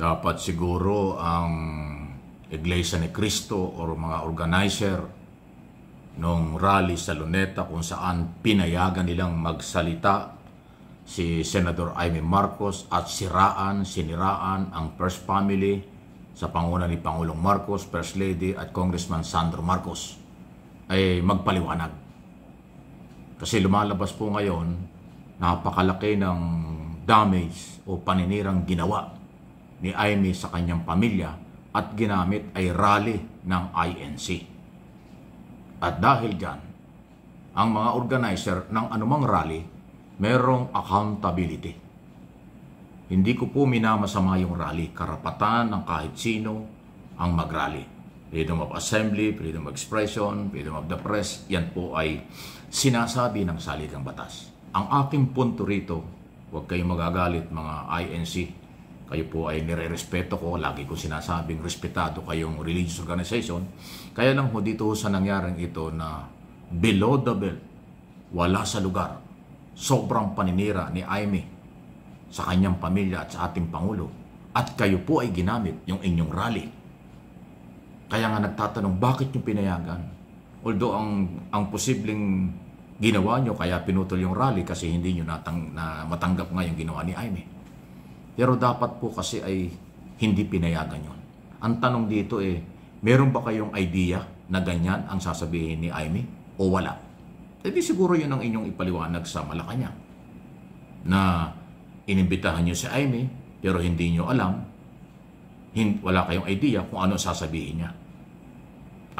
Dapat siguro ang Iglesia ni Cristo o mga organizer nung rally sa Luneta kung saan pinayagan nilang magsalita si Senador Amy Marcos at siniraan ang First Family sa panguna ni Pangulong Marcos, First Lady at Congressman Sandro Marcos ay magpaliwanag. Kasi lumalabas po ngayon, napakalaki ng damage o paninirang ginawa ni Amy sa kanyang pamilya at ginamit ay rally ng INC. At dahil dyan, ang mga organizer ng anumang rally, merong accountability. Hindi ko po minamasama yung rally. Karapatan ng kahit sino ang mag-rally. Freedom of assembly, freedom of expression, freedom of the press, yan po ay sinasabi ng saligang batas. Ang aking punto rito, huwag kayong magagalit mga INC. Kayo po ay nire-respeto ko. Lagi ko sinasabing respetado kayong religious organization. Kaya lang ho dito sa nangyaring ito na below the belt, wala sa lugar, sobrang paninira ni Amy sa kanyang pamilya at sa ating Pangulo. At kayo po ay ginamit yung inyong rally. Kaya nga nagtatanong, bakit nyo pinayagan? Although ang posibleng ginawa nyo, kaya pinutol yung rally kasi hindi nyo matanggap nga yung ginawa ni Amy. Pero dapat po kasi ay hindi pinayagan yun. Ang tanong dito meron ba kayong idea na ganyan ang sasabihin ni Amy o wala? Di siguro yun ang inyong ipaliwanag sa Malacanang. Na inimbitahan nyo si Amy pero hindi nyo alam, wala kayong idea kung ano sasabihin niya.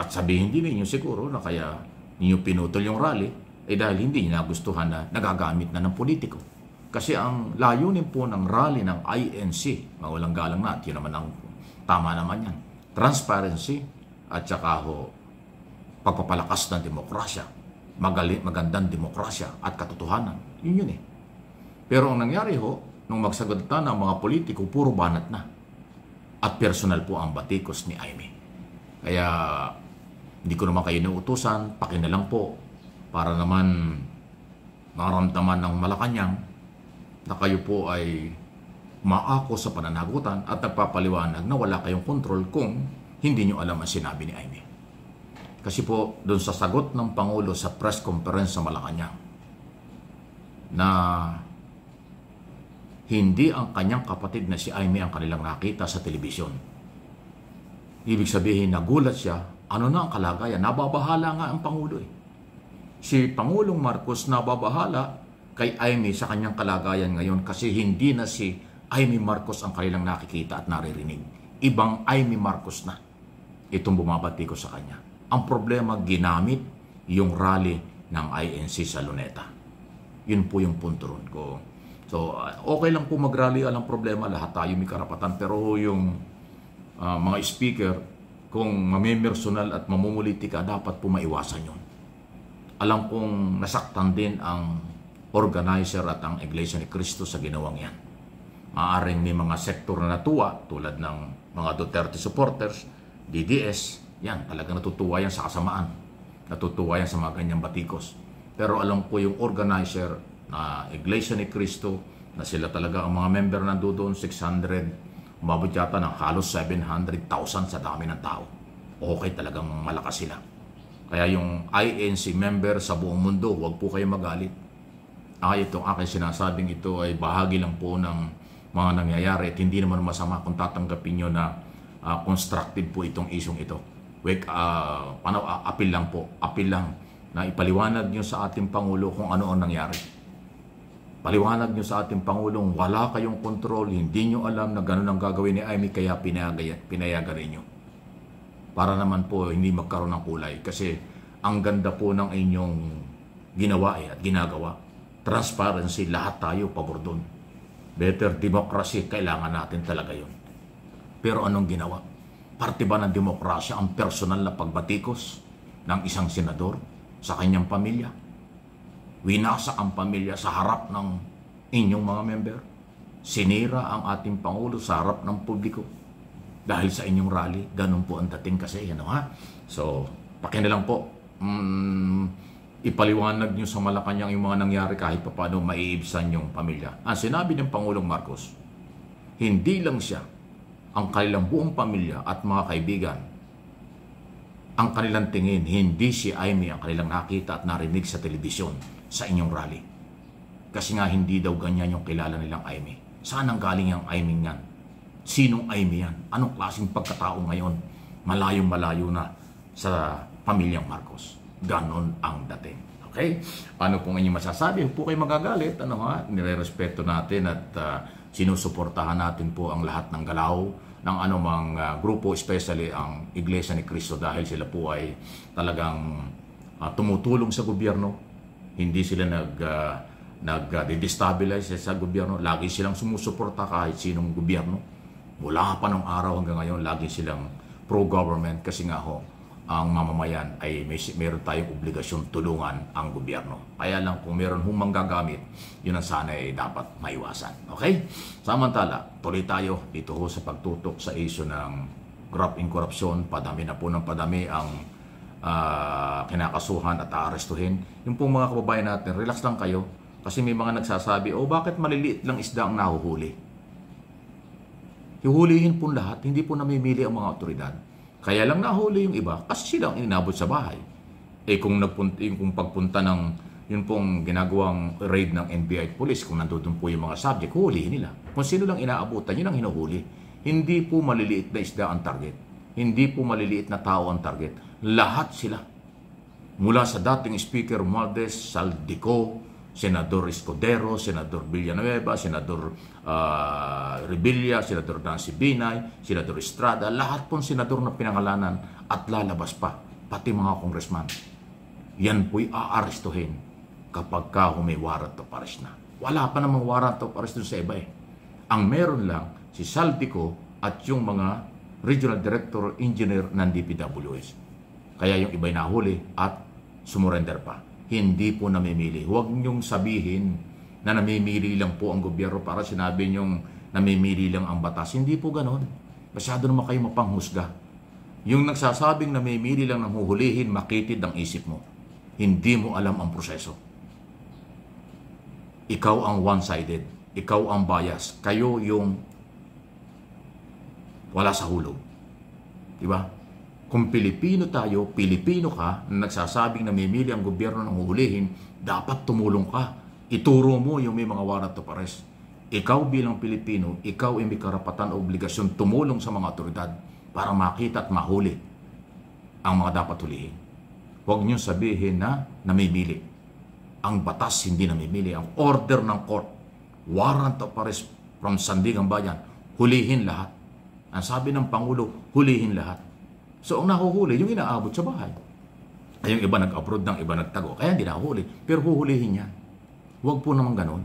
At sabihin din ninyo siguro na kaya ninyo pinutol yung rally dahil hindi niya nagustuhan na nagagamit na ng politiko. Kasi ang layunin po ng rally ng INC, mawalang galang na, at yun naman ang tama naman yan, transparency at saka pagpapalakas ng demokrasya, magandang demokrasya at katotohanan. Yun Pero ang nangyari nung magsagutan ng mga politiko, puro banat na. At personal po ang batikos ni Amy. Kaya hindi ko naman kayo nautusan, pakinalang po para naman maramdaman ng Malacanang na kayo po ay maako sa pananagutan at nagpapaliwanag na wala kayong kontrol kung hindi nyo alam ang sinabi ni Amy. Kasi po, doon sa sagot ng Pangulo sa press conference sa Malacanang na hindi ang kanyang kapatid na si Amy ang kanilang nakita sa telebisyon. Ibig sabihin, nagulat siya, ano na ang kalagayan? Nababahala nga ang Pangulo Si Pangulong Marcos nababahala kay Amy sa kanyang kalagayan ngayon kasi hindi na si Amy Marcos ang kanilang nakikita at naririnig. Ibang Amy Marcos na itong bumabati ko sa kanya. Ang problema, ginamit yung rally ng INC sa Luneta. Yun po yung punto ron ko. So, okay lang po mag-rally, alang problema, lahat tayo may karapatan. Pero yung mga speaker, kung mamimersonal at mamumulitika, dapat po maiwasan yun. Alam kong nasaktan din ang organizer at ang Iglesia ni Cristo sa ginawang yan. Maaring may mga sektor na natuwa, tulad ng mga Duterte supporters, DDS, yan, talagang natutuwa yan sa kasamaan. Natutuwa yan sa mga ganyang batikos. Pero alam ko yung organizer na Iglesia ni Cristo, na sila talaga ang mga member nandoon, 600, umabot yata ng halos 700,000 sa dami ng tao. Okay, talagang malakas sila. Kaya yung INC member sa buong mundo, huwag po kayo magalit. Itong aking sinasabing ito ay bahagi lang po ng mga nangyayari at hindi naman masama kung tatanggapin nyo na constructive po itong isyong ito. Apil lang po, apil lang na ipaliwanag nyo sa ating Pangulo kung ano ang nangyari. Paliwanag nyo sa ating Pangulong wala kayong kontrol, hindi nyo alam na ganun ang gagawin ni Amy kaya pinayagan ninyo. Para naman po hindi magkaroon ng kulay kasi ang ganda po ng inyong ginawa at ginagawa. Transparency, lahat tayo pabor doon. Better democracy, kailangan natin talaga yun. Pero anong ginawa? Parte ba ng demokrasya ang personal na pagbatikos ng isang senador sa kanyang pamilya? Winasak ang pamilya sa harap ng inyong mga member. Sinira ang ating Pangulo sa harap ng publiko. Dahil sa inyong rally, ganun po ang dating kasi. So, pakinalang po. Ipaliwanag nyo sa Malacanang yung mga nangyari kahit pa paano maiibsan yung pamilya. Ang sinabi ng Pangulong Marcos, hindi lang siya ang kanilang buong pamilya at mga kaibigan, ang kanilang tingin, hindi si Aimee ang kanilang nakita at narinig sa telebisyon sa inyong rally. Kasi nga hindi daw ganyan yung kilala nilang Aimee. Saan ang galing yung Aimee yan? Sinong Aimee yan? Anong klaseng pagkatao ngayon? Malayong-malayo na sa pamilyang Marcos. Ganon ang dating. Okay? Paano po inyong masasabi? Huwag po kayo magagalit. Nire-respeto natin at sinusuportahan natin po ang lahat ng galaw ng anumang grupo, especially ang Iglesia ni Cristo, dahil sila po ay talagang tumutulong sa gobyerno. Hindi sila nag-destabilize sa gobyerno. Lagi silang sumusuporta kahit sinong gobyerno. Mula pa ng araw hanggang ngayon, lagi silang pro-government kasi nga ho, ang mamamayan ay meron tayong obligasyon tulungan ang gobyerno. Kaya lang kung meron humang gagamit, yun ang sana ay dapat maiwasan. Okay? Samantala, tuloy tayo dito ho sa pagtutok sa issue ng graft in corruption. Padami na po ng padami ang kinakasuhan at aarestuhin. Yung pong mga kababayan natin, relax lang kayo. Kasi may mga nagsasabi, bakit maliliit lang isda ang nahuhuli? Hihulihin po lahat, hindi po namimili ang mga otoridad. Kaya lang nahuli yung iba kasi sila ang inabot sa bahay. Kung pagpunta ng yun pong ginagawang raid ng NBI at police, kung nandun po yung mga subject, hulihin nila. Kung sino lang inaabutan, yun ang hinuhuli. Hindi po maliliit na isda ang target. Hindi po maliliit na tao ang target. Lahat sila. Mula sa dating Speaker Romualdez, Saldico, Senador Escudero, Senador Villanueva, Senador Revilla, Senador Nancy Binay, Senador Estrada, lahat pong senador na pinangalanan at lalabas pa, pati mga congressman. Yan po'y aarestuhin kapag may warrant of arrest na. Wala pa namang warrant of arrest dun sa iba eh. Ang meron lang si Saldico at yung mga Regional Director Engineer ng DPWS. Kaya yung iba'y nahuli at sumurrender pa. Hindi po namimili. Huwag niyong sabihin na namimili lang po ang gobyerno para sinabi niyong namimili lang ang batas. Hindi po ganon. Masyado naman kayo mapanghusga. Yung nagsasabing namimili lang ng huhulihin, makitid ang isip mo. Hindi mo alam ang proseso. Ikaw ang one-sided. Ikaw ang bias. Kayo yung wala sa hulog. Diba? Kung Pilipino tayo, Pilipino ka, na nagsasabing namimili ang gobyerno ng huhulihin, dapat tumulong ka. Ituro mo yung may mga warrant of arrest. Ikaw bilang Pilipino, ikaw ay may karapatan o obligasyon tumulong sa mga otoridad para makita at mahuli ang mga dapat hulihin. Huwag niyo sabihin na namimili. Ang batas hindi namimili. Ang order ng court, warrant of arrest from Sandigang Bayan, hulihin lahat. Ang sabi ng Pangulo, hulihin lahat. So, ang nahuhuli, yung inaabot sa bahay. Ay, yung iba nag-abroad ng iba nagtago. Kaya hindi nahuli. Pero huhulihin niya. Huwag po naman ganon.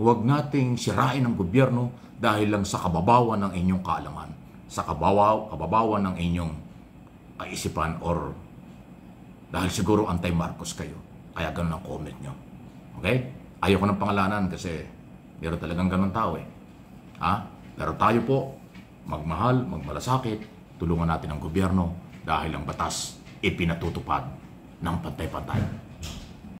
Huwag nating sirain ang gobyerno dahil lang sa kababawan ng inyong kaalaman. Sa kababawan ng inyong kaisipan or dahil siguro anti-Marcos kayo. Kaya ganon ang comment nyo. Okay? Ayoko ng pangalanan kasi meron talagang ganon tao eh. Pero tayo po, magmahal, magmalasakit, tulungan natin ang gobyerno dahil ang batas ipinatutupad ng pantay-pantay.